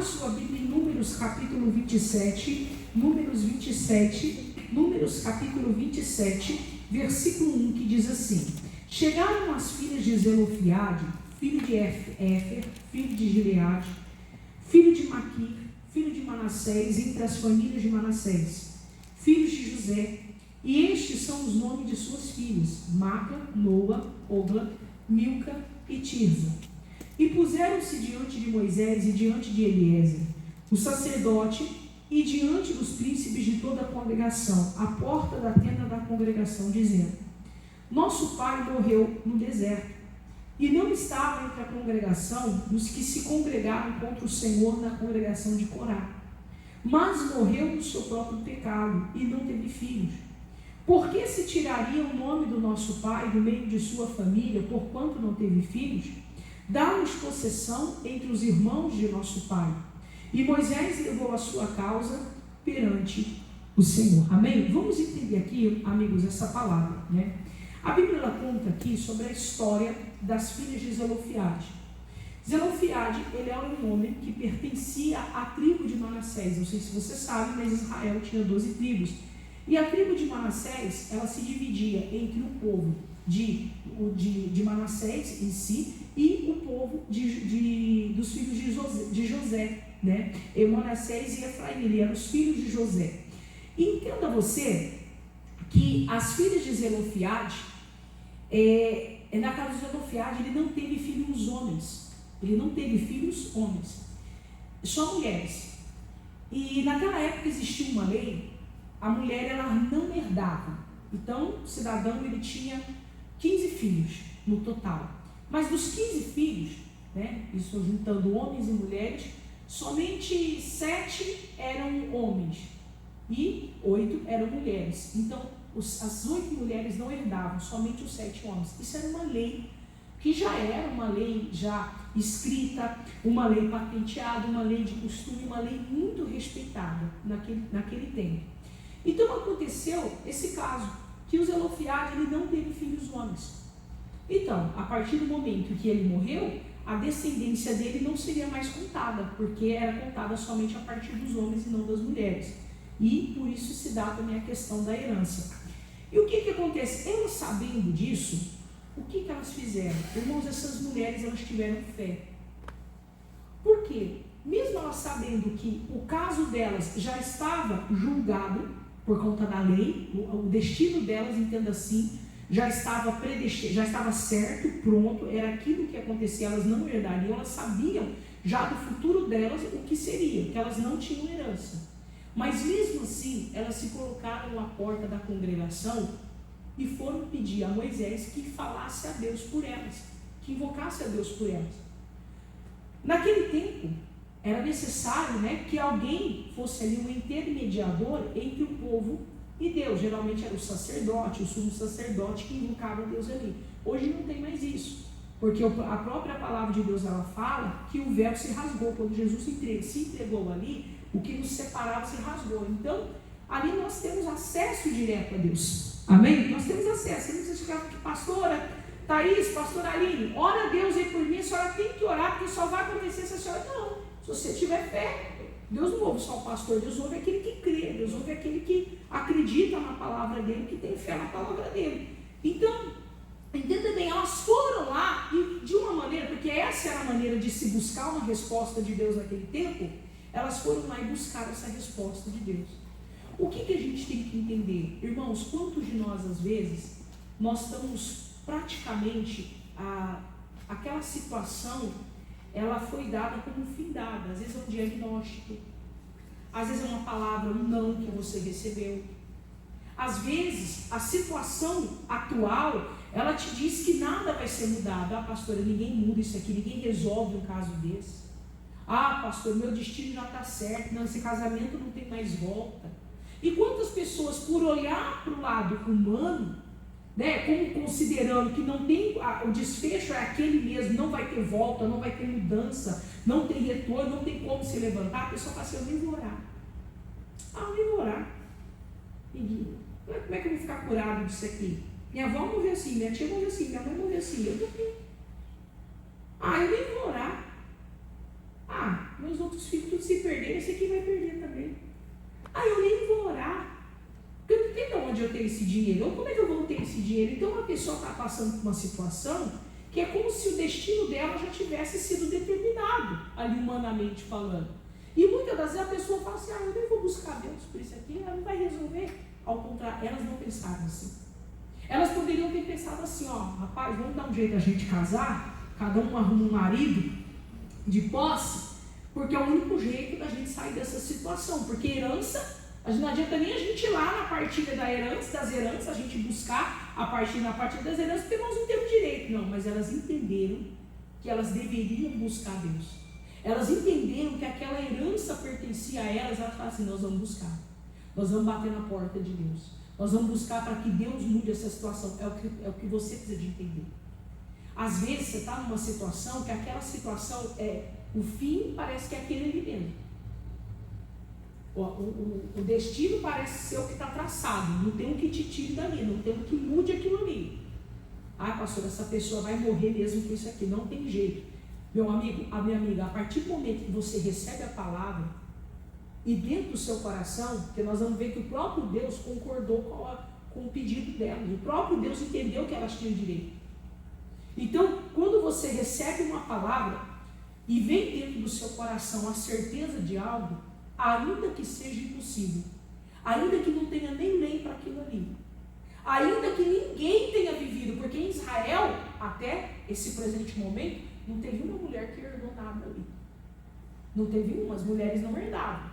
Abra sua Bíblia em Números capítulo 27, Números capítulo 27, versículo 1, que diz assim: chegaram as filhas de Zelofiade, filho de Éfer, filho de Gileade, filho de Maquir, filho de Manassés, entre as famílias de Manassés, filhos de José, e estes são os nomes de suas filhas, Macla, Noa, Ogla, Milca e Tirza. E puseram-se diante de Moisés e diante de Eliezer, o sacerdote, e diante dos príncipes de toda a congregação, à porta da tenda da congregação, dizendo: nosso pai morreu no deserto, e não estava entre a congregação dos que se congregaram contra o Senhor na congregação de Corá, mas morreu no seu próprio pecado, e não teve filhos. Por que se tiraria o nome do nosso pai do meio de sua família, porquanto não teve filhos? Dá-nos possessão entre os irmãos de nosso pai. E Moisés levou a sua causa perante o Senhor. Amém? Vamos entender aqui, amigos, essa palavra, né? A Bíblia ela conta aqui sobre a história das filhas de Zelofiade. Zelofiade, ele era um homem que pertencia à tribo de Manassés. Não sei se você sabe, mas Israel tinha 12 tribos. E a tribo de Manassés, ela se dividia entre o povo de Manassés em si e o povo dos filhos de José, né? E Manassés e Efraim, ele eram os filhos de José. E entenda você que as filhas de Zelofiade, na casa de Zelofiade, ele não teve filhos homens. Ele não teve filhos homens, só mulheres. E naquela época existia uma lei, a mulher ela não herdava. Então o cidadão ele tinha 15 filhos no total. Mas dos 15 filhos, né, isso juntando homens e mulheres, somente 7 eram homens e 8 eram mulheres. Então as 8 mulheres não herdavam, somente os 7 homens. Isso era uma lei que já era uma lei já escrita, uma lei patenteada, uma lei de costume, uma lei muito respeitada naquele tempo. Então aconteceu esse caso, que o Zelofiade ele não teve filhos homens. Então, a partir do momento que ele morreu, a descendência dele não seria mais contada, porque era contada somente a partir dos homens e não das mulheres. E por isso se dá também a questão da herança. E o que acontece? Elas sabendo disso, o que elas fizeram? Irmãos, essas mulheres elas tiveram fé. Por quê? Mesmo elas sabendo que o caso delas já estava julgado por conta da lei, o destino delas, entenda assim, já estava predestinado, já estava certo, pronto, era aquilo que acontecia, elas não herdariam, elas sabiam já do futuro delas o que seria, que elas não tinham herança. Mas mesmo assim, elas se colocaram à porta da congregação e foram pedir a Moisés que falasse a Deus por elas, que invocasse a Deus por elas. Naquele tempo, era necessário, né, que alguém fosse ali um intermediador entre o povo e Deus. Geralmente era o sacerdote, o sumo sacerdote que invocava Deus ali. Hoje não tem mais isso, porque a própria palavra de Deus ela fala que o véu se rasgou. Quando Jesus se entregou ali, o que nos separava se rasgou. Então, ali nós temos acesso direto a Deus. Amém? Nós temos acesso. Você não precisa ficar aqui, pastora Thaís, pastora Aline, ora a Deus aí por mim, a senhora tem que orar, porque só vai acontecer se a senhora não. Se você tiver fé, Deus não ouve só o pastor, Deus ouve aquele que crê, Deus ouve aquele que acredita na palavra dele, que tem fé na palavra dele. Então, entenda bem, elas foram lá e de uma maneira, porque essa era a maneira de se buscar uma resposta de Deus naquele tempo, elas foram lá e buscaram essa resposta de Deus. O que a gente tem que entender? Irmãos, quantos de nós, às vezes, nós estamos praticamente, aquela situação, ela foi dada como findada. Às vezes é um diagnóstico, às vezes é uma palavra, um não que você recebeu. Às vezes, a situação atual, ela te diz que nada vai ser mudado. Ah, pastora, ninguém muda isso aqui, ninguém resolve um caso desse. Ah, pastor, meu destino já está certo, não, esse casamento não tem mais volta. E quantas pessoas, por olhar para o lado humano, né, como considerando que não tem, o desfecho é aquele mesmo, não vai ter volta, não vai ter mudança, não tem retorno, não tem como se levantar, a pessoa fala assim, eu nem vou orar. Eu nem vou orar. Como é que eu vou ficar curado disso aqui? Minha avó morreu assim, minha tia morreu assim, minha mãe morreu assim, eu também. Eu nem vou orar. meus outros filhos tudo se perderem, esse aqui vai perder também. Eu nem vou orar. Porque não tem de onde eu ter esse dinheiro. Ou como é que eu vou ter esse dinheiro? Então a pessoa está passando por uma situação que é como se o destino dela já tivesse sido determinado, ali humanamente falando. E muitas das vezes a pessoa fala assim, eu nem vou buscar Deus por isso aqui, ela não vai resolver. Ao contrário, elas não pensaram assim. Elas poderiam ter pensado assim, rapaz, vamos dar um jeito a gente casar, cada um arruma um marido de posse, porque é o único jeito da gente sair dessa situação, porque herança, não adianta nem a gente ir lá na partilha das heranças, a gente buscar a partilha das heranças, porque nós não temos direito, não, mas elas entenderam que elas deveriam buscar Deus. Elas entenderam que aquela herança pertencia a elas falaram assim, nós vamos buscar, nós vamos bater na porta de Deus, nós vamos buscar para que Deus mude essa situação, é o que você precisa de entender. Às vezes você está numa situação que aquela situação o fim parece que é aquele ali mesmo. O destino parece ser o que está traçado, não tem um que te tire dali, não tem um que mude aquilo ali. Pastor, essa pessoa vai morrer mesmo com isso aqui, não tem jeito. Meu amigo, a minha amiga, a partir do momento que você recebe a palavra, e dentro do seu coração, porque nós vamos ver que o próprio Deus concordou com o pedido delas, o próprio Deus entendeu que elas tinham direito. Então, quando você recebe uma palavra e vem dentro do seu coração a certeza de algo, ainda que seja impossível, ainda que não tenha nem lei para aquilo ali, ainda que ninguém tenha vivido, porque em Israel, até esse presente momento, não teve uma mulher que herdou nada ali. Não teve uma, as mulheres não herdavam.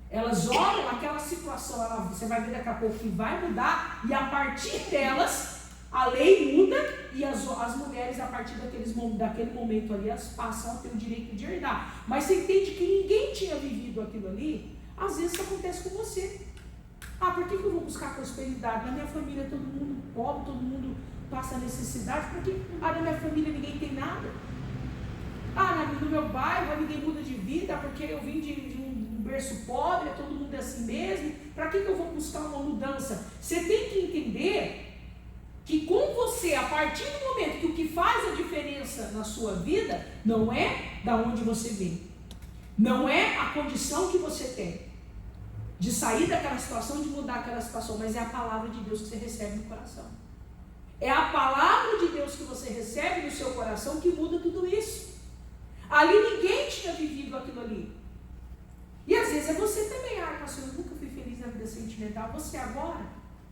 Elas olham aquela situação, você vai ver daqui a pouco que vai mudar, e a partir delas, a lei muda, e as mulheres, a partir daquele momento ali, elas passam a ter o direito de herdar. Mas você entende que ninguém tinha vivido aquilo ali, às vezes isso acontece com você. Por que eu vou buscar prosperidade? Na minha família todo mundo pobre, todo mundo passa necessidade, porque na minha família ninguém tem nada. No meu bairro ninguém muda de vida, porque eu vim de um berço pobre, todo mundo é assim mesmo. Para que eu vou buscar uma mudança? Você tem que entender que com você, a partir do momento que o que faz a diferença na sua vida, não é da onde você vem, não é a condição que você tem de sair daquela situação, de mudar aquela situação, mas é a palavra de Deus que você recebe no coração. É a palavra de Deus que você recebe no seu coração que muda tudo isso. Ali ninguém tinha vivido aquilo ali. E às vezes é você também, pastor, eu nunca fui feliz na vida sentimental. Você agora,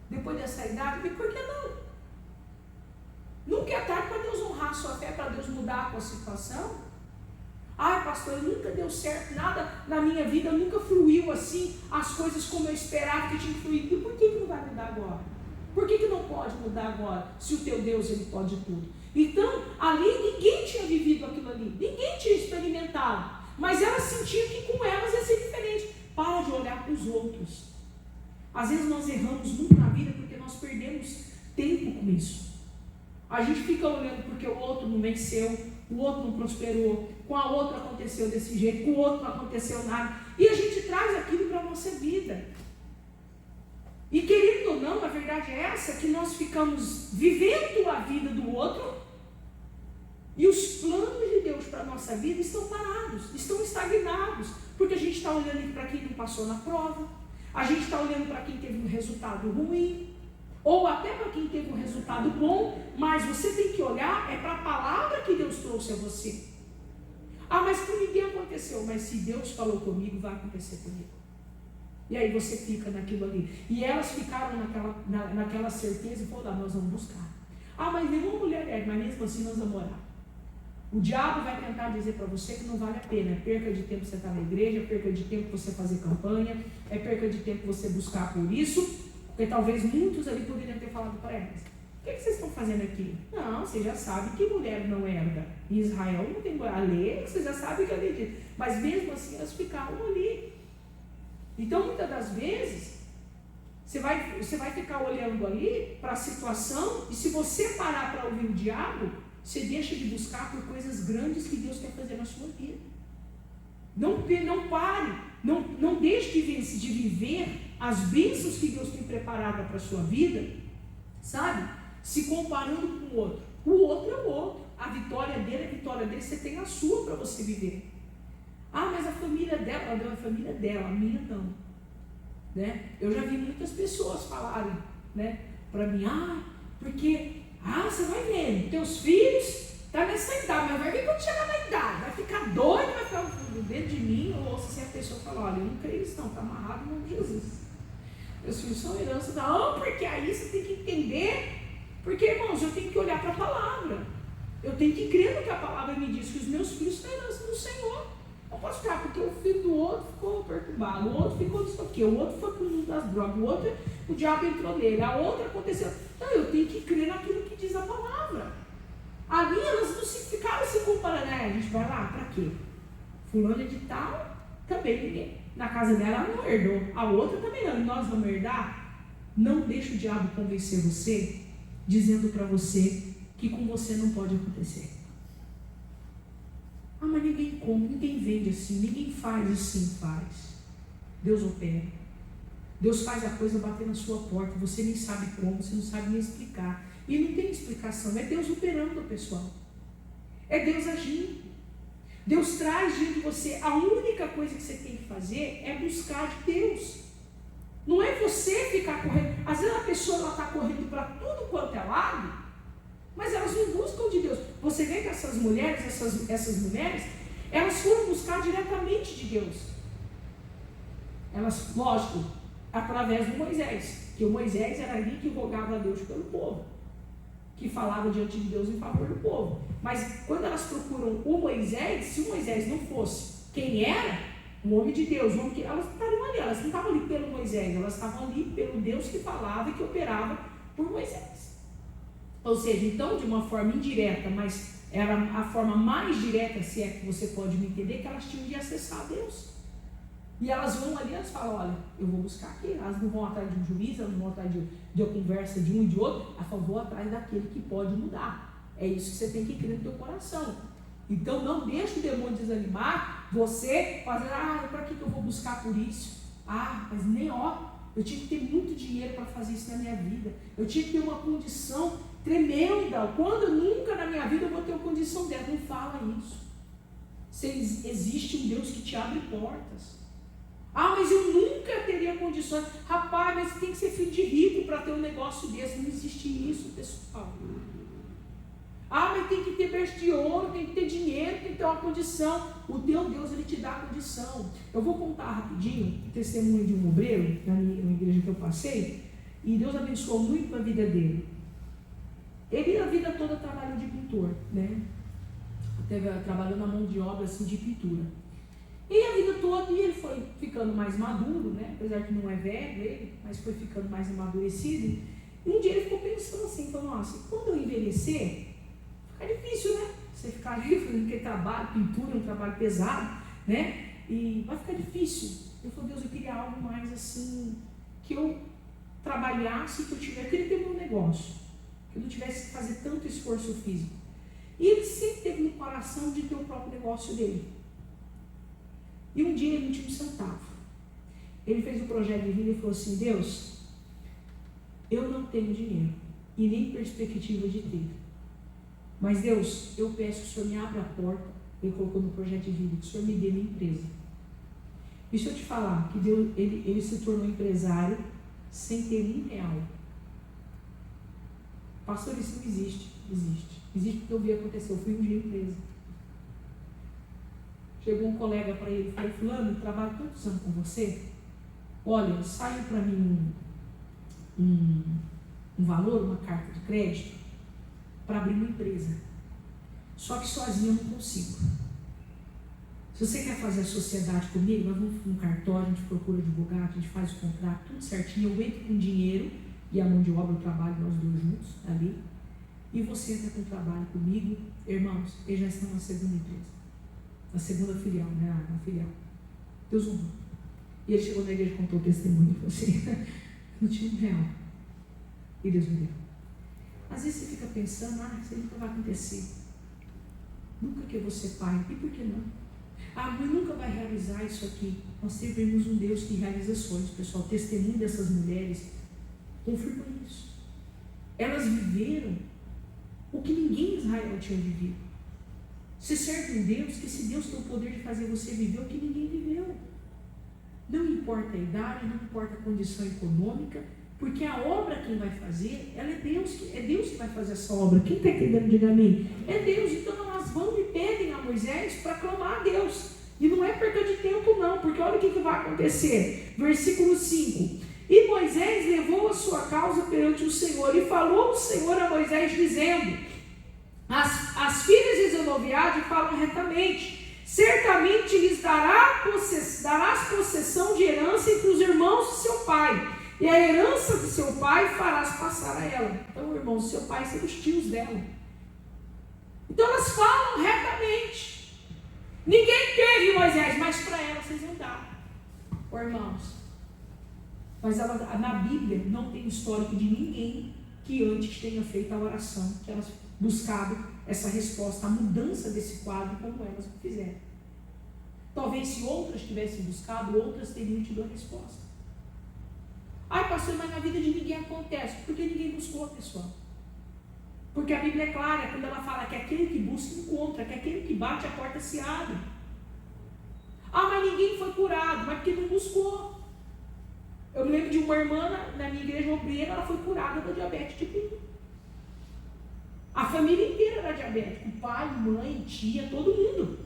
depois dessa idade, por que não? Nunca é tarde para Deus honrar a sua fé, para Deus mudar a sua situação. Pastor, nunca deu certo nada na minha vida, nunca fluiu assim as coisas como eu esperava que tinha que fluir. E por que não vai mudar agora? Por que não pode mudar agora, se o teu Deus ele pode tudo? Então, ali ninguém tinha vivido aquilo ali, ninguém tinha experimentado, mas elas sentiam que com elas ia ser diferente. Para de olhar para os outros. Às vezes nós erramos muito na vida porque nós perdemos tempo com isso. A gente fica olhando porque o outro não venceu, o outro não prosperou, com a outra aconteceu desse jeito, com o outro não aconteceu nada, e a gente traz aquilo para a nossa vida. E querendo ou não, a verdade é essa, que nós ficamos vivendo a vida do outro e os planos de Deus para a nossa vida estão parados, estão estagnados, porque a gente está olhando para quem não passou na prova, a gente está olhando para quem teve um resultado ruim, ou até para quem teve um resultado bom, mas você tem que olhar para a palavra que Deus trouxe a você. Mas com ninguém aconteceu, mas se Deus falou comigo, vai acontecer comigo. E aí você fica naquilo ali. E elas ficaram naquela certeza e falaram, nós vamos buscar. Mas nenhuma mulher é, mas mesmo assim nós vamos orar. O diabo vai tentar dizer para você que não vale a pena. É perca de tempo você estar na igreja, é perca de tempo você fazer campanha, é perca de tempo você buscar por isso, porque talvez muitos ali poderiam ter falado para elas. O que vocês estão fazendo aqui? Não, você já sabe que mulher não herda. Em Israel não tem a lei, você já sabe que a lei diz. Mas mesmo assim elas ficaram ali. Então, muitas das vezes, você vai ficar olhando ali para a situação, e se você parar para ouvir o diabo, você deixa de buscar por coisas grandes que Deus quer fazer na sua vida. Não pare, não deixe de viver as bênçãos que Deus tem preparado para a sua vida, sabe? Se comparando com o outro. O outro é o outro. A vitória dele é a vitória dele, você tem a sua para você viver. Ah, mas a família dela, ela deu a família dela, a minha não. Né? Eu já vi muitas pessoas falarem, né, para mim, porque, você vai ver, teus filhos tá nessa idade, mas vai ver quando chegar na idade, vai ficar doido, vai ficar dentro de mim, ou se a pessoa fala, olha, eu não creio nisso não, está amarrado no nome de Jesus. Meus filhos são herança, não, porque aí você tem que entender, porque, irmãos, eu tenho que olhar para a palavra, eu tenho que crer no que a palavra me diz, que os meus filhos são herança do Senhor. Não posso ficar, porque o filho do outro ficou perturbado, o outro ficou não sei o quê, o outro foi para o mundo das drogas, o outro, o diabo entrou nele, a outra aconteceu. Não, eu tenho que crer naquilo que diz a palavra. Ali elas não ficaram se comparando, né? A gente vai lá, para quê? Fulano de tal, também ninguém. Na casa dela ela não herdou, a outra também não, e nós vamos herdar? Não deixe o diabo convencer você, dizendo para você que com você não pode acontecer. Mas ninguém compra, ninguém vende assim, ninguém faz assim, faz. Deus opera. Deus faz a coisa bater na sua porta, você nem sabe como, você não sabe nem explicar. E não tem explicação, é Deus operando, pessoal. É Deus agindo. Deus traz diante de você, a única coisa que você tem que fazer é buscar de Deus. Não é você ficar correndo. Às vezes a pessoa está correndo para tudo quanto é lado, mas elas não buscam de Deus. Você vê que essas mulheres, elas foram buscar diretamente de Deus. Elas, lógico, através do Moisés, que o Moisés era ali que rogava a Deus pelo povo, que falava diante de Deus em favor do povo. Mas quando elas procuram o Moisés, se o Moisés não fosse quem era, um homem de Deus, elas estariam ali, elas não estavam ali pelo Moisés, elas estavam ali pelo Deus que falava e que operava por Moisés. Ou seja, então, de uma forma indireta, mas era a forma mais direta, se é que você pode me entender, que elas tinham de acessar a Deus. E elas vão ali, elas falam, olha, eu vou buscar aqui. Elas não vão atrás de um juiz, elas não vão atrás de uma conversa de um e de outro, elas falam, vou atrás daquele que pode mudar. É isso que você tem que crer no teu coração. Então, não deixe o demônio desanimar você, fazer, para que eu vou buscar por isso? Mas nem eu tinha que ter muito dinheiro para fazer isso na minha vida. Eu tinha que ter uma condição tremenda. Quando nunca na minha vida eu vou ter uma condição dessa? Não fala isso. Existe um Deus que te abre portas. Mas eu nunca teria condições. Rapaz, mas tem que ser filho de rico para ter um negócio desse. Não existe isso, pessoal. Mas tem que ter berço de ouro, tem que ter dinheiro, tem que ter uma condição. O teu Deus, ele te dá a condição. Eu vou contar rapidinho o testemunho de um obreiro na igreja que eu passei, e Deus abençoou muito a vida dele. Ele a vida toda trabalhou de pintor, né? Trabalhou na mão de obra assim, de pintura. E a vida toda, e ele foi ficando mais maduro, né? Apesar que não é velho ele, mas foi ficando mais amadurecido. E um dia ele ficou pensando assim, falou, nossa, quando eu envelhecer, fica difícil, né? Você ficar ali fazendo aquele trabalho, pintura, um trabalho pesado, né? E vai ficar difícil. Eu falei, Deus, eu queria algo mais assim, que eu trabalhasse, que eu queria ter um negócio, que eu não tivesse que fazer tanto esforço físico. E ele sempre teve no coração de ter o próprio negócio dele. E um dia ele não tinha um centavo. Ele fez um projeto de vida e falou assim, Deus, eu não tenho dinheiro e nem perspectiva de ter. Mas Deus, eu peço que o Senhor me abra a porta. Ele colocou no projeto de vida, que o Senhor me dê minha empresa. E se eu te falar que Deus, ele se tornou empresário sem ter R$1. Pastor, isso não existe. Existe porque eu vi acontecer. Eu fui um dia empresa. Chegou um colega para ele e falou, fulano, eu trabalho tantos anos com você. Olha, saiu para mim um valor, uma carta de crédito, para abrir uma empresa. Só que sozinho eu não consigo. Se você quer fazer a sociedade comigo, nós vamos para um cartório, a gente procura advogado, a gente faz o contrato, tudo certinho, eu entro com dinheiro e a mão de obra eu trabalho nós dois juntos ali, e você entra com trabalho comigo, irmãos, eles já estão na segunda empresa, na segunda filial, né? Na filial. Deus honrou. E ele chegou na igreja e contou o testemunho e falou assim, não tinha R$1. E Deus me deu. Às vezes você fica pensando, isso nunca vai acontecer. Nunca que eu vou ser pai. E por que não? Mas nunca vai realizar isso aqui. Nós temos um Deus que realiza sonhos, pessoal. O testemunho dessas mulheres confirma isso. Elas viveram o que ninguém em Israel tinha vivido. Você serve um Deus que esse Deus tem o poder de fazer você viver o que ninguém viveu. Não importa a idade, não importa a condição econômica, porque a obra quem vai fazer, ela é Deus que vai fazer essa obra. Quem está entendendo, diga amém. É Deus. Então elas vão e pedem a Moisés para clamar a Deus. E não é perda de tempo não, porque olha o que vai acontecer. Versículo 5. E Moisés levou a sua causa perante o Senhor, e falou o Senhor a Moisés, dizendo: as filhas de Zelofehade falam retamente, certamente lhes darás possessão de herança entre os irmãos de seu pai, e a herança de seu pai farás passar a ela. Então, irmãos, seu pai são os tios dela. Então elas falam retamente. Ninguém teve Moisés, mas para ela vocês vão dar. Irmãos, mas na Bíblia não tem histórico de ninguém que antes tenha feito a oração, que elas buscado essa resposta, a mudança desse quadro como elas fizeram. Talvez se outras tivessem buscado, outras teriam tido a resposta. Ai, pastor, mas na vida de ninguém acontece. Porque ninguém buscou, pessoal. Porque a Bíblia é clara quando ela fala que aquele que busca encontra, que aquele que bate a porta se abre. Ah, mas ninguém foi curado, mas porque não buscou. Eu me lembro de uma irmã na minha igreja obreira, ela foi curada da diabetes tipo 1. A família inteira era diabética, o pai, mãe, tia, todo mundo.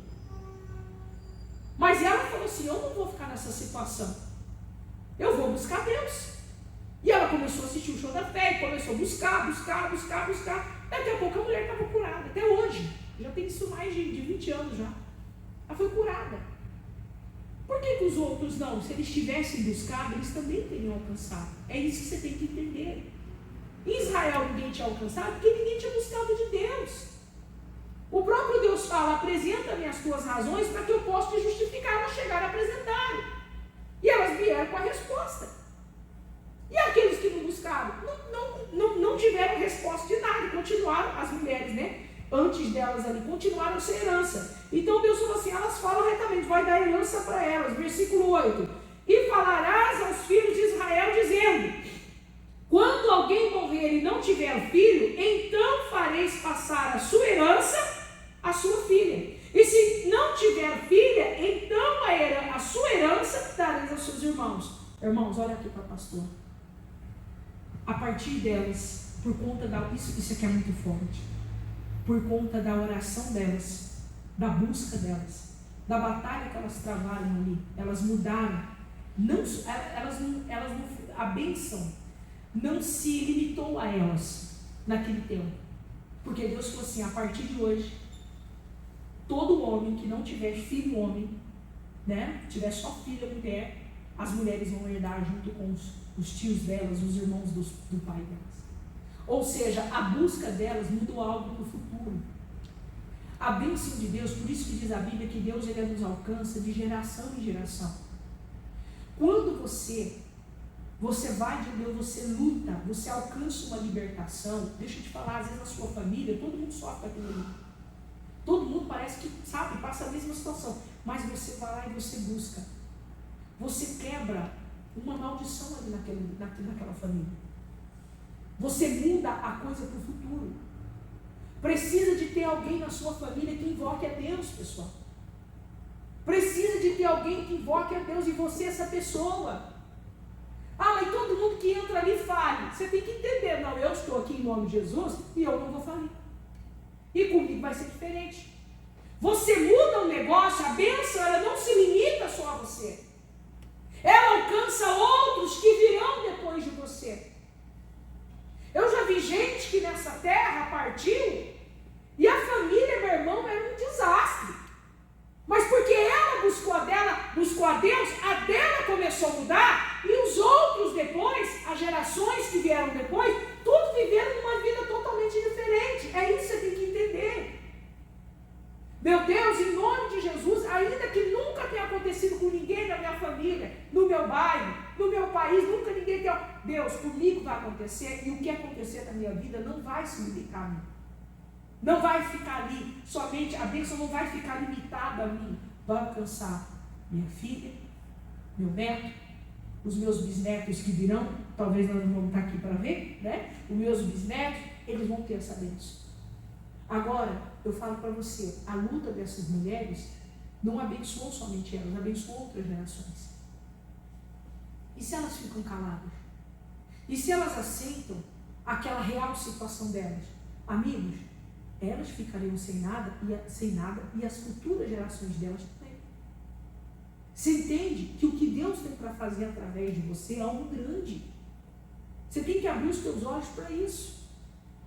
Mas ela falou assim: eu não vou ficar nessa situação, eu vou buscar Deus. E ela começou a assistir o show da fé, e começou a buscar. Daqui a pouco a mulher estava curada, até hoje. Já tem isso mais de 20 anos já. Ela foi curada. Por que os outros não? Se eles tivessem buscado, eles também teriam alcançado. É isso que você tem que entender. Em Israel ninguém tinha alcançado porque ninguém tinha buscado de Deus. O próprio Deus fala: apresenta-me as tuas razões para que eu possa te justificar. Elas chegaram a apresentar. E elas vieram com a resposta. E aqueles que não buscaram, não tiveram resposta de nada. Continuaram, as mulheres, né? Antes delas ali, continuaram sem herança. Então Deus falou assim: elas falam retamente, vai dar herança para elas. Versículo 8. E falarás aos filhos de Israel, dizendo: quando alguém morrer e não tiver filho, então fareis passar a sua herança à sua filha. E se não tiver filha, então a sua herança dareis aos seus irmãos. Irmãos, olha aqui para a pastora. A partir delas, por conta isso aqui é muito forte, por conta da oração delas, da busca delas, da batalha que elas travaram ali, elas mudaram. A bênção não se limitou a elas naquele tempo, porque Deus falou assim: a partir de hoje, todo homem que não tiver filho homem, né, tiver só filha mulher, as mulheres vão herdar junto com os tios delas, os irmãos do pai delas. Ou seja, a busca delas mudou algo no futuro. A bênção de Deus, por isso que diz a Bíblia que Deus ele nos alcança de geração em geração. Quando você vai de Deus, você luta, você alcança uma libertação. Deixa eu te falar, às vezes na sua família, todo mundo sofre aquilo ali. Todo mundo parece que, sabe, passa a mesma situação. Mas você vai lá e você busca. Você quebra uma maldição ali naquela família. Você muda a coisa para o futuro. Precisa de ter alguém na sua família que invoque a Deus, pessoal. Precisa de ter alguém que invoque a Deus e você é essa pessoa. Ah, mas todo mundo que entra ali fale. Você tem que entender, não, eu estou aqui em nome de Jesus e eu não vou falir. E comigo vai ser diferente. Você muda o negócio, a bênção, ela não se limita só a você. Ela alcança outros que virão depois de você. Eu já vi gente que nessa terra partiu e a família, meu irmão, era um desastre. Mas porque ela buscou a Deus, a dela começou a mudar e os outros depois, as gerações que vieram depois, todos viveram uma vida totalmente diferente. É isso que você tem que entender. Meu Deus, em nome de Jesus, ainda que nunca tenha acontecido com ninguém da minha família, no meu bairro, no meu país, nunca ninguém tenha... Deus, comigo vai acontecer, e o que acontecer na minha vida não vai se limitar a mim. Não vai ficar ali, somente a bênção não vai ficar limitada a mim. Vai alcançar minha filha, meu neto, os meus bisnetos que virão, talvez nós não vamos estar aqui para ver, né? Os meus bisnetos, eles vão ter essa bênção. Agora, eu falo para você, a luta dessas mulheres não abençoou somente elas, abençoou outras gerações. E se elas ficam caladas? E se elas aceitam aquela real situação delas? Amigos, elas ficariam sem nada e as futuras gerações delas também. Você entende que o que Deus tem para fazer através de você é algo grande. Você tem que abrir os teus olhos para isso.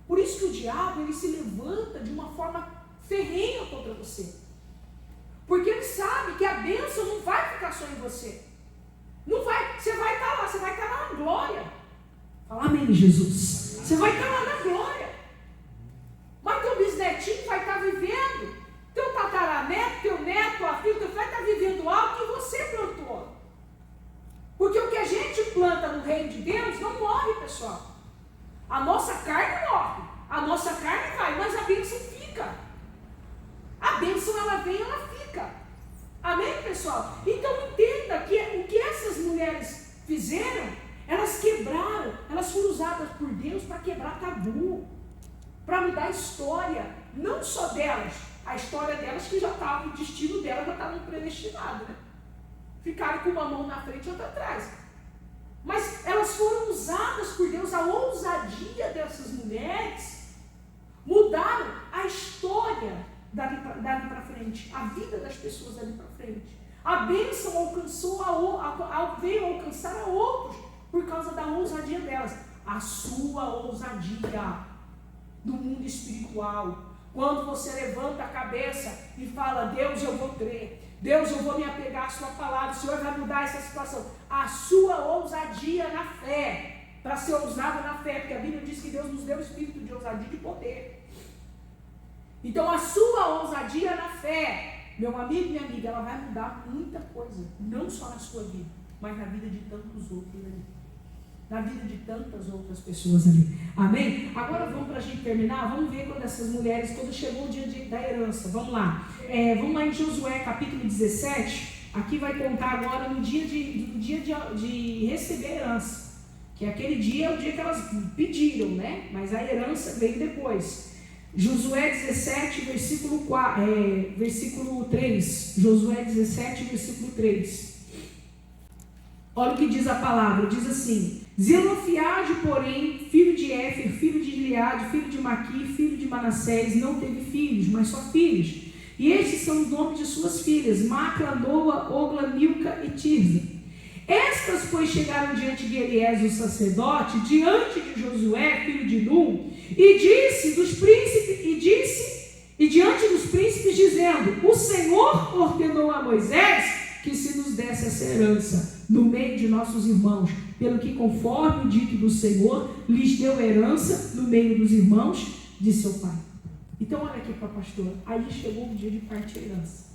Por isso que o diabo, ele se levanta de uma forma ferrenha contra você. Porque ele sabe que a bênção não vai ficar só em você. Não vai, você vai estar lá, você vai estar lá na glória. Fala amém, Jesus. Você vai estar lá na glória. Mas teu bisnetinho vai estar vivendo. Teu tataraneto, teu neto, tua filha, teu filho vai estar vivendo algo que você plantou. Porque o que a gente planta no reino de Deus não morre, pessoal. A nossa carne morre. A nossa carne vai, mas a bênção fica. A bênção, ela vem, ela fica. Amém, pessoal? Então entenda que o que essas mulheres fizeram, elas quebraram, elas foram usadas por Deus para quebrar tabu, para mudar a história, não só delas, a história delas que já estava, o destino delas já estava predestinado, né? Ficaram com uma mão na frente e outra atrás. Mas elas foram usadas por Deus, a ousadia dessas mulheres mudaram a história dali para frente, a vida das pessoas dali para frente. A bênção veio alcançar a outros por causa da ousadia delas. A sua ousadia no mundo espiritual. Quando você levanta a cabeça e fala, Deus, eu vou crer. Deus, eu vou me apegar à sua palavra. O Senhor vai mudar essa situação. A sua ousadia na fé, para ser ousado na fé, porque a Bíblia diz que Deus nos deu o espírito de ousadia e de poder. Então a sua ousadia na fé, meu amigo e minha amiga, ela vai mudar muita coisa, não só na sua vida, mas na vida de tantos outros ali, na vida de tantas outras pessoas ali. Amém? Agora vamos, para a gente terminar, vamos ver quando essas mulheres, quando chegou o dia da herança. Vamos lá. Vamos lá em Josué capítulo 17. Aqui vai contar agora no dia de receber a herança, que aquele dia é o dia que elas pediram, né? Mas a herança veio depois. Josué 17, versículo 3. Josué 17, versículo 3. Olha o que diz a palavra. Diz assim: Zelofiade, porém, filho de Éfer, filho de Gileade, filho de Maquir, filho de Manassés, não teve filhos, mas só filhos. E estes são os nomes de suas filhas: Macla, Noa, Ogla, Milca e Tirza. Estas, pois, chegaram diante de Eliezer, o sacerdote, diante de Josué, filho de Num, e diante dos príncipes, dizendo: O Senhor ordenou a Moisés que se nos desse essa herança no meio de nossos irmãos, pelo que, conforme o dito do Senhor, lhes deu herança no meio dos irmãos de seu pai. Então, olha aqui para a pastora. Aí chegou o dia de partir a herança.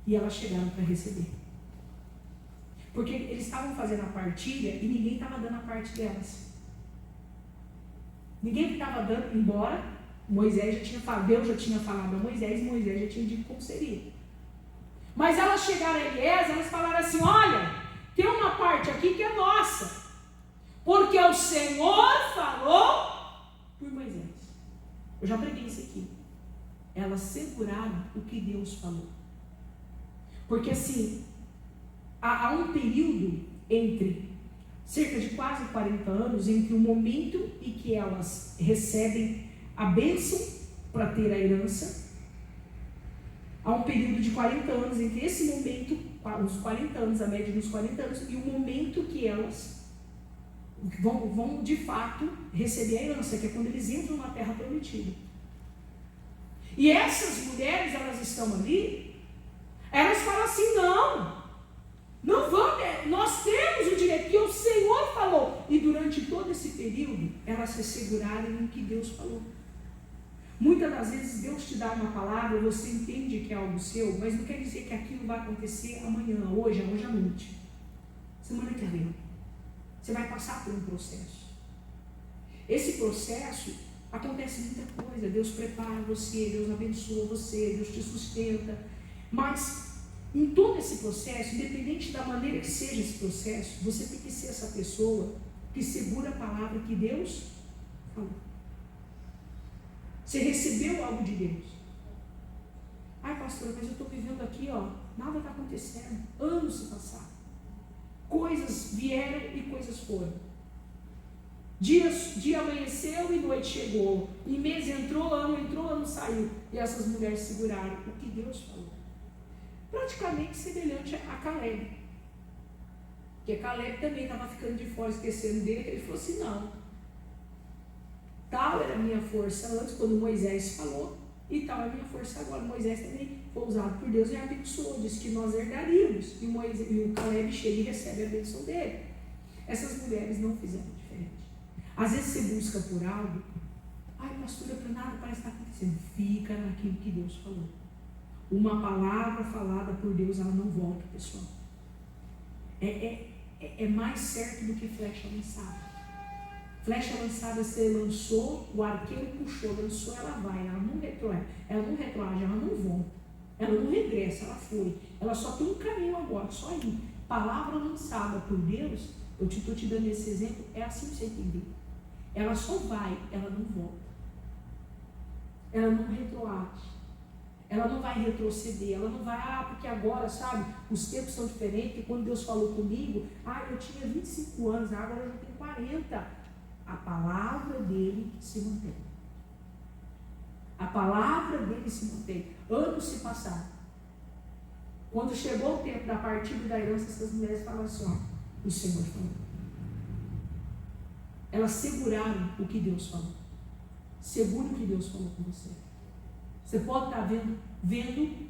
E elas chegaram para receber. Porque eles estavam fazendo a partilha e ninguém estava dando a parte delas. Ninguém estava dando, embora Moisés já tinha falado, Deus já tinha falado a Moisés, e Moisés já tinha dito como seria. Mas elas chegaram a Eliezer, elas falaram assim: olha, tem uma parte aqui que é nossa, porque o Senhor falou por Moisés. Eu já preguei isso aqui. Elas seguraram o que Deus falou. Porque assim, há um período entre cerca de quase 40 anos, entre o momento em que elas recebem a bênção para ter a herança. Há um período de 40 anos entre esse momento, os 40 anos, a média dos 40 anos, e o momento que elas vão de fato receber a herança, que é quando eles entram na terra prometida. E essas mulheres, elas estão ali, elas falam assim: não vamos, nós temos o direito que o Senhor falou. E durante todo esse período, elas se seguraram no que Deus falou. Muitas das vezes Deus te dá uma palavra, você entende que é algo seu, mas não quer dizer que aquilo vai acontecer amanhã, hoje à noite, semana que vem. Você vai passar por um processo. Esse processo acontece muita coisa. Deus prepara você, Deus abençoa você, Deus te sustenta. Mas em todo esse processo, independente da maneira que seja esse processo, você tem que ser essa pessoa que segura a palavra que Deus falou. Você recebeu algo de Deus. Ai, pastor, mas eu estou vivendo aqui, nada está acontecendo. Anos se passaram. Coisas vieram e coisas foram. Dia amanheceu e noite chegou. E mês entrou, ano saiu. E essas mulheres seguraram o que Deus falou. Praticamente semelhante a Caleb. Porque Caleb também estava ficando de fora, esquecendo dele. Ele falou assim, não. Tal era a minha força antes, quando Moisés falou. E tal é a minha força agora. Moisés também foi usado por Deus e abençoou. Disse que nós herdaríamos. E o Caleb chega e recebe a bênção dele. Essas mulheres não fizeram diferente. Às vezes você busca por algo. Ai, pastora, para nada parece que está acontecendo. Fica naquilo que Deus falou. Uma palavra falada por Deus, ela não volta, pessoal. É mais certo do que flecha lançada. Flecha lançada, você lançou, o arqueiro puxou, lançou, ela vai, ela não retroage, ela não volta, ela não regressa, ela foi. Ela só tem um caminho agora, só ir. Palavra lançada por Deus, eu estou te dando esse exemplo, é assim que você entender. Ela só vai, ela não volta. Ela não retroage. Ela não vai retroceder, ela não vai, porque agora, sabe, os tempos são diferentes, e quando Deus falou comigo, eu tinha 25 anos, agora eu já tenho 40. A palavra dele se mantém. A palavra dele se mantém. Anos se passaram. Quando chegou o tempo da partida da herança, essas mulheres falaram assim, o Senhor falou. Elas seguraram o que Deus falou. Segure o que Deus falou com você. Você pode estar vendo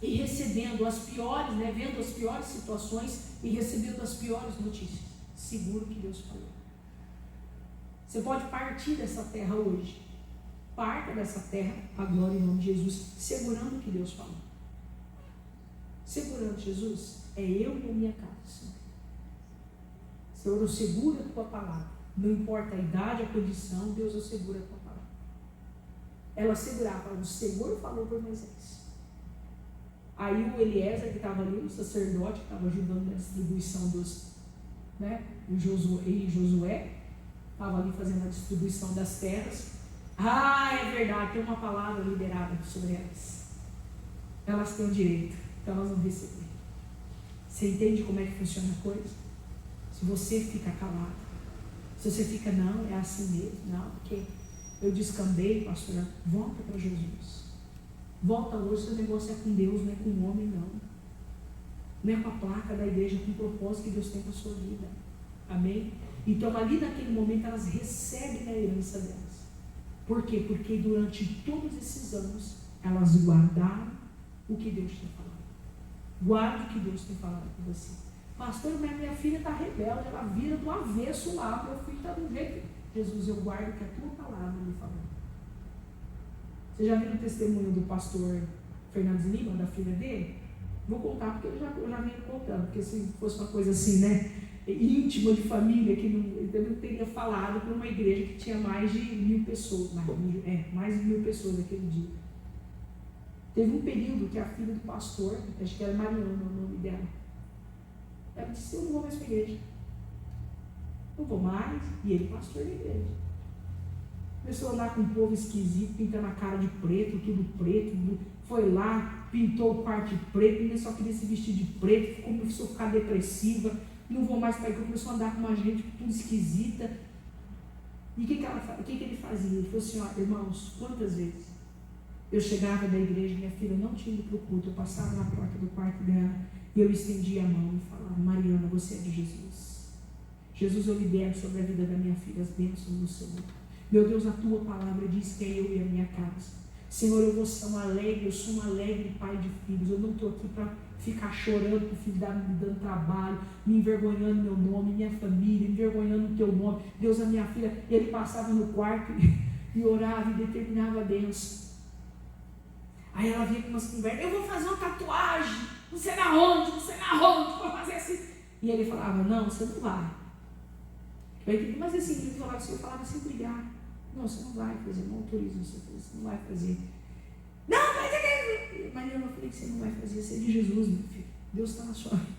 e recebendo as piores, vendo as piores situações e recebendo as piores notícias. Segure o que Deus falou. Você pode partir dessa terra hoje. Parta dessa terra, a glória em nome de Jesus, segurando o que Deus falou. Segurando Jesus, é eu e a minha casa, Senhor. Senhor, eu seguro a tua palavra. Não importa a idade, a condição, Deus, eu seguro a tua palavra. Ela segurava, o Senhor falou por Moisés. Aí o Eliezer, que estava ali, o sacerdote, que estava ajudando na distribuição dos, Josué, estava ali fazendo a distribuição das terras. É verdade, tem uma palavra liberada sobre elas. Elas têm o direito, então elas vão receber. Você entende como é que funciona a coisa? Se você fica calado, se você fica, não, é assim mesmo, não, porque eu descambei, pastora, volta para Jesus. Volta hoje, seu negócio é com Deus, não é com o homem, não. Não é com a placa da igreja, é com o propósito que Deus tem para a sua vida. Amém? Então, ali naquele momento, elas recebem a herança delas. Por quê? Porque durante todos esses anos, elas guardaram o que Deus tinha falado. Guarde o que Deus tem falado com você. Pastor, mas minha filha está rebelde, ela vira do avesso lá, meu filho está do jeito. Jesus, eu guardo o que a tua palavra me falou. Você já viu o testemunho do pastor Fernandes Lima, da filha dele? Vou contar, porque eu já venho contando, porque se fosse uma coisa assim, íntima de família, que eu não teria falado para uma igreja que tinha mais de 1.000 pessoas, mais de 1.000 pessoas naquele dia. Teve um período que a filha do pastor, acho que era Mariana o nome dela, ela disse, eu não vou mais para a igreja. Não vou mais, e ele pastor da igreja. Começou a andar com um povo esquisito, pintando a cara de preto, tudo preto, foi lá, pintou o quarto de preto, ele só queria se vestir de preto, começou a ficar depressiva, não vou mais para a igreja, começou a andar com uma gente tudo esquisita. E o que ele fazia? Ele falou assim, irmãos, quantas vezes eu chegava da igreja, minha filha não tinha ido para o culto, eu passava na porta do quarto dela, e eu estendia a mão e falava, Mariana, você é de Jesus. Jesus, eu libero sobre a vida da minha filha as bênçãos do Senhor. Meu Deus, a tua palavra diz que é eu e a minha casa. Senhor, eu sou um alegre pai de filhos. Eu não estou aqui para ficar chorando que o filho me dando trabalho, me envergonhando meu nome, minha família, me envergonhando o teu nome. Deus, a minha filha, ele passava no quarto e orava e determinava a bênção. Aí ela vinha com umas conversas, eu vou fazer uma tatuagem, não sei na onde, vou fazer assim. E ele falava, não, você não vai. Mas assim, ele falava assim, eu falava sem brigar. Não, você não vai fazer, não autorizo você não vai fazer. Não, mas eu falei que você não vai fazer, você é de Jesus, meu filho. Deus está na sua vida.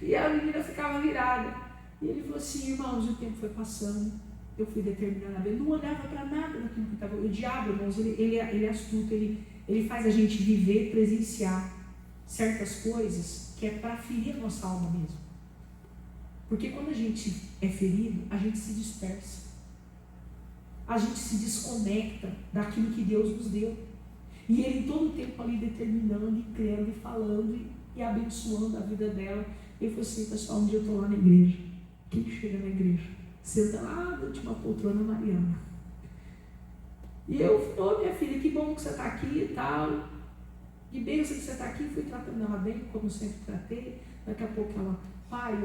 E a menina ficava virada. E ele falou assim, irmãos, o tempo foi passando. eu fui determinada a ver. Não olhava para nada daquilo que estava. O diabo, irmãos, ele é astuto, ele faz a gente viver, presenciar certas coisas que é para ferir a nossa alma mesmo. Porque quando a gente é ferido, a gente se dispersa. A gente se desconecta daquilo que Deus nos deu. E ele todo o tempo ali determinando, e crendo, e falando, e abençoando a vida dela. Ele falou assim, pessoal, um dia eu estou lá na igreja. Quem chega na igreja? Senta lá na última poltrona, Mariana. E eu falei, minha filha, que bom que você está aqui e tal. Que bênção que você está aqui. Fui tratando ela bem, como sempre tratei. Daqui a pouco ela, pai,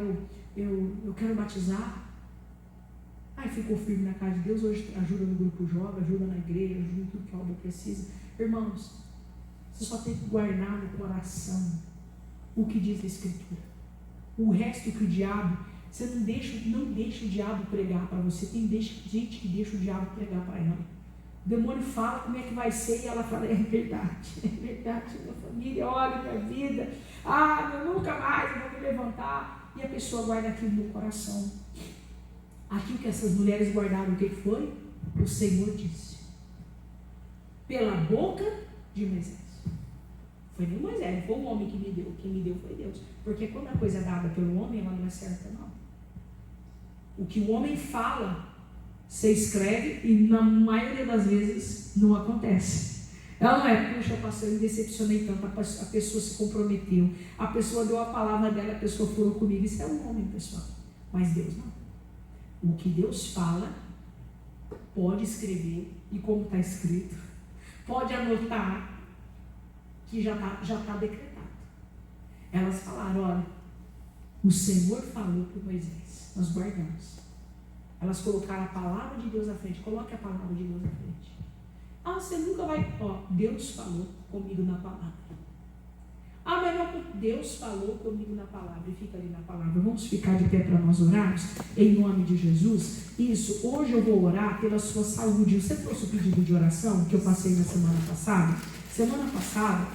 eu quero batizar. Aí ficou firme na casa de Deus. Hoje ajuda no grupo jovem, ajuda na igreja, ajuda em tudo que a obra precisa. Irmãos, você só tem que guardar no coração o que diz a Escritura. O resto que o diabo, você não deixa o diabo pregar para você. Tem gente que deixa o diabo pregar para ela. O demônio fala como é que vai ser e ela fala, é verdade, minha família, olha minha vida, eu nunca mais eu vou me levantar. E a pessoa guarda aquilo no coração. Aquilo que essas mulheres guardaram, o que foi? O Senhor disse. Pela boca de Moisés. Foi nem Moisés, não foi o homem que me deu. Quem me deu foi Deus. Porque quando a coisa é dada pelo homem, ela não é certa, não. O que o homem fala, você escreve e na maioria das vezes não acontece. Ela não é, puxa, pastor, eu me decepcionei tanto, a pessoa se comprometeu, a pessoa deu a palavra dela, a pessoa furou comigo. Isso é um homem, pessoal. Mas Deus não. O que Deus fala, pode escrever, e como está escrito, pode anotar, que já tá decretado. Elas falaram, olha, o Senhor falou para Moisés, nós guardamos. Elas colocaram a palavra de Deus à frente. Coloque a palavra de Deus à frente. Você nunca vai... Deus falou comigo na palavra. Mas não, Deus falou comigo na palavra. E fica ali na palavra. Vamos ficar de pé para nós orarmos? Em nome de Jesus. Isso, hoje eu vou orar pela sua saúde. Você trouxe o pedido de oração que eu passei na semana passada? Semana passada,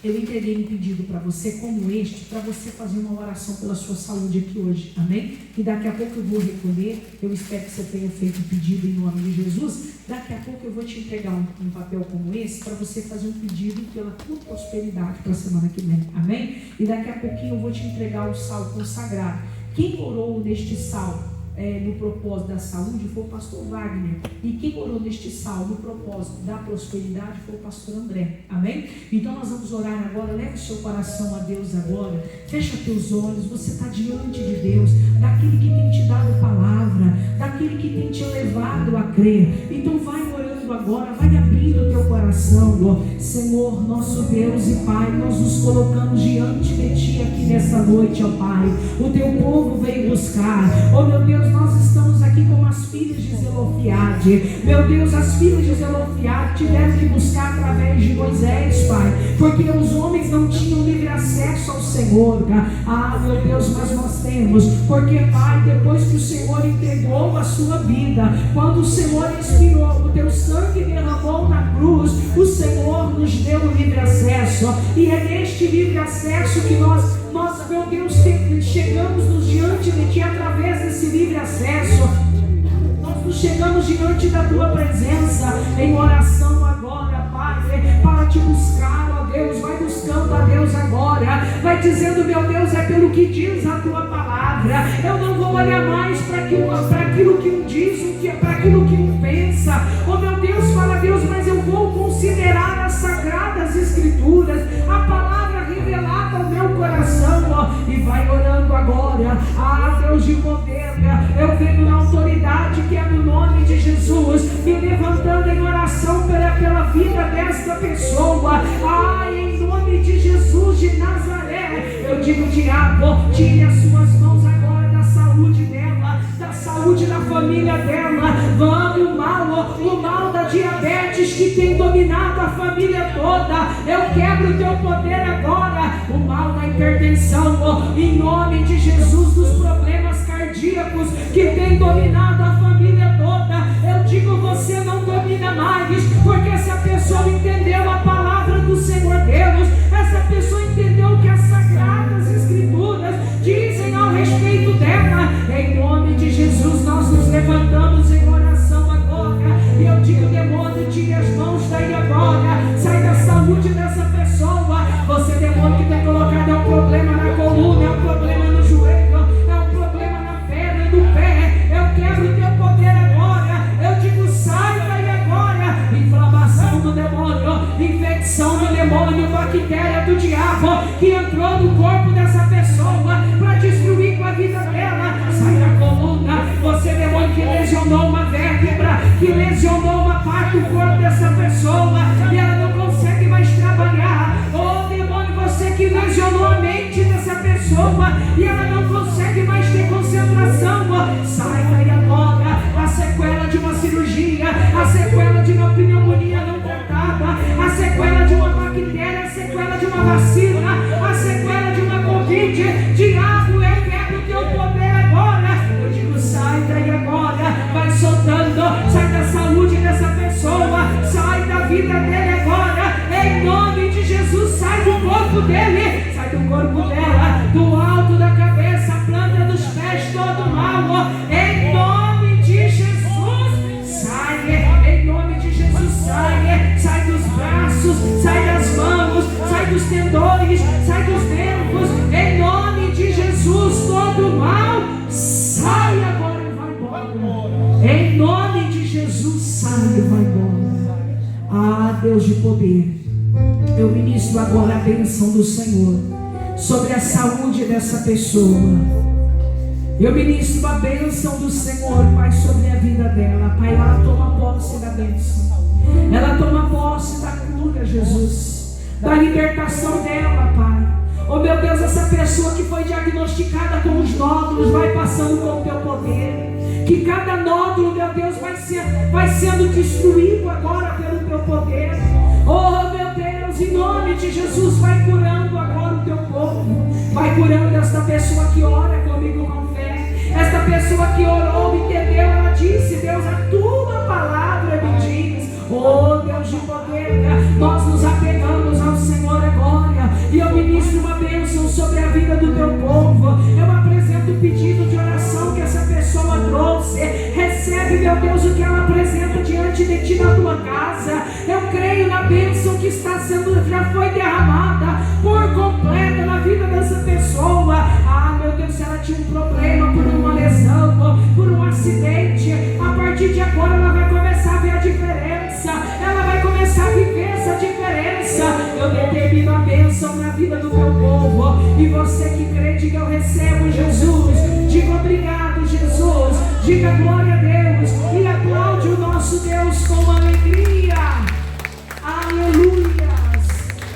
eu entreguei um pedido para você como este, para você fazer uma oração pela sua saúde aqui hoje, amém? E daqui a pouco eu vou recolher, eu espero que você tenha feito o pedido em nome de Jesus. Daqui a pouco eu vou te entregar um papel como esse, para você fazer um pedido pela tua prosperidade para a semana que vem, amém? E daqui a pouquinho eu vou te entregar o sal consagrado. Quem orou neste sal no propósito da saúde foi o pastor Wagner, e quem orou neste sal no propósito da prosperidade foi o pastor André, amém? Então nós vamos orar agora. Leve o seu coração a Deus agora, fecha teus olhos. Você está diante de Deus, daquele que tem te dado palavra, daquele que tem te levado a crer. Então vai orando agora, vai abrindo o teu coração, ó. Senhor, nosso Deus e Pai, nós nos colocamos diante de Ti aqui nessa noite, ó Pai. O Teu povo veio buscar, ó meu Deus, nós estamos aqui como as filhas de Zelofiade. Meu Deus, as filhas de Zelofiade tiveram que buscar através de Moisés, Pai, porque os homens não tinham livre acesso ao Senhor. Meu Deus, mas nós temos, porque Pai, depois que o Senhor entregou a sua vida, quando o Senhor expirou, o Teu sangue derramou na cruz, o Senhor nos deu o livre acesso, e é neste livre acesso que nós, meu Deus, chegamos diante de Ti através desse livre acesso. Nós nos chegamos diante da Tua presença em oração agora, Pai, para Te buscar, ó Deus. Vai buscando a Deus agora, vai dizendo, meu Deus, é pelo que diz a Tua palavra. Eu não vou olhar mais para aquilo que um diz, para aquilo que um pensa. Oh meu Deus, fala Deus, mas eu vou considerar as sagradas escrituras, a palavra revelada ao meu coração, ó, e vai orando agora. Deus de poder, eu venho na autoridade que é no nome de Jesus, me levantando em oração pela vida desta pessoa. Em nome de Jesus de Nazaré, eu digo, diabo, tire as suas mãos agora da saúde dela, da saúde da família dela. Vamos, o mal da diabetes que tem dominado a família toda, eu quebro o teu poder agora. O mal da hipertensão, em nome de Jesus, dos problemas cardíacos que tem dominado a família toda, eu digo, você não domina mais, porque essa pessoa entendeu a palavra do Senhor Deus, essa pessoa entendeu que as sagradas escrituras dizem ao respeito dela. Em nome de Jesus, nós nos levantamos em que entrou no corpo dessa pessoa para destruir com a vida dela, sai da coluna. Você, demônio, que lesionou uma vértebra, que lesionou uma parte do corpo dessa pessoa e ela não consegue mais trabalhar. Oh, demônio, você que lesionou a mente dessa pessoa e ela não consegue mais ter concentração, sai daí agora. A sequela de uma cirurgia, a sequela de uma pneumonia não tratada, a sequela de uma bactéria, a sequela de uma vacina, a sequela de uma Covid. Diabo, eu quero o teu poder agora. Eu digo, sai daí agora. Vai soltando, sai da saúde dessa pessoa, sai da vida dele agora, em nome de Jesus. Sai do corpo dele, sai do corpo dela, do alto da cabeça, a planta dos pés, todo mal, em nome de Jesus. Sai, em nome de Jesus. Sai dos braços, sai das mãos, sai dos tendões, sai dos nervos, em nome de Jesus. Todo mal sai agora e vai embora, em nome de Jesus. Sai e vai embora. Ah, Deus de poder, eu ministro agora a bênção do Senhor sobre a saúde dessa pessoa. Eu ministro a bênção do Senhor, Pai, sobre a vida dela. Pai, ela toma posse da bênção, ela toma posse da cura, Jesus, da libertação dela, Pai. Oh meu Deus, essa pessoa que foi diagnosticada com os nódulos, vai passando com o teu poder. Que cada nódulo, meu Deus, vai sendo destruído agora pelo teu poder. Oh meu Deus, em nome de Jesus, vai curando agora o teu povo. Vai curando esta pessoa que ora comigo com fé. Esta pessoa que orou, entendeu? Ela disse, Deus, a tua palavra me diz. Oh Deus de poder, nós nos apegamos ao Senhor agora. E eu ministro uma bênção sobre a vida do teu povo. Eu apresento o pedido de oração que essa pessoa trouxe. Recebe, meu Deus, o que ela apresenta diante de ti na tua casa. Eu creio na bênção que já foi derramada por completo na vida dessa pessoa. Ah, meu Deus, se ela tinha um problema por uma lesão, por um acidente, a partir de agora ela vai começar a ver a diferença. Ela vai começar a viver essa diferença. Eu determino a bênção na vida do meu povo. E você que crê, diga, eu recebo, Jesus. Diga obrigado, Jesus. Diga glória a Deus. E aplaude o nosso Deus com alegria. Aleluias.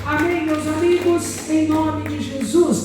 Amém, meus amigos, em nome de Jesus.